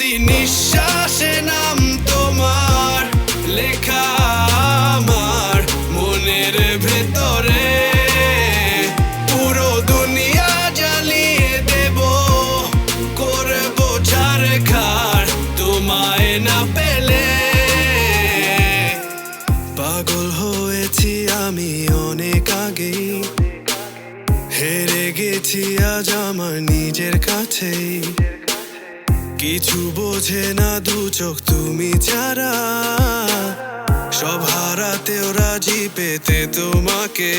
প্রতি নিঃশ্বাসে নাম তোমার লেখা আমার মনের ভেতরে। পুরো দুনিয়া জ্বালিয়ে দেব, করবো ছারখার তোমায় না পেলে। পাগল হয়েছি আমি অনেক আগেই, হেরে গেছি আজ আমার নিজের কাছেই। কিছু বোঝে না দু চোখ তুমি ছাড়া, সব হারাতেও রাজি পেতে তোমাকে।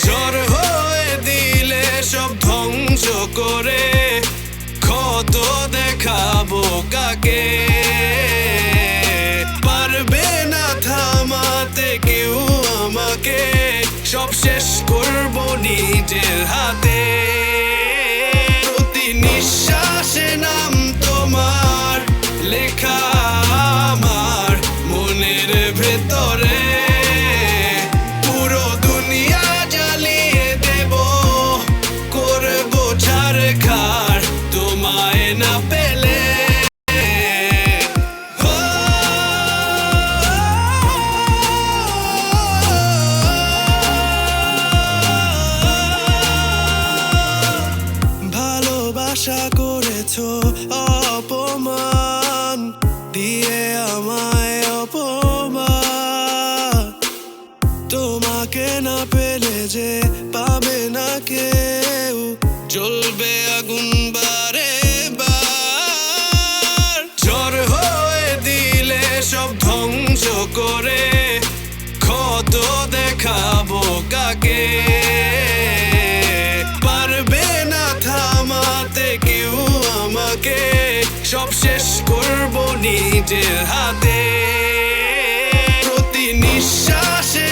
ঝড় হয়ে দিলে সব ধ্বংস করে, ক্ষত দেখাবো কাকে। পারবে না থামাতে কেউ আমাকে, সব শেষ করবো নিজের হাতে। প্রতি নিঃশ্বাসে নাম তোমার লেখা আমার মনের ভেতরে। পুরো দুনিয়া জ্বালিয়ে দেব, করবো ছারখার তোমায় না পেলে। আশা করেছো অপমান দিয়ে আমায়, অপমান। তোমাকে না পেলে যে পাবে না কেউ, জ্বলবে আগুন বারে বার। ঝড় হয়ে দিলে সব ধ্বংস করে, ক্ষত দেখাবো কাকে। পারবে না থামাতে কেউ আমাকে, সব শেষ করবো নিজের হাতে। প্রতি নিঃশ্বাসে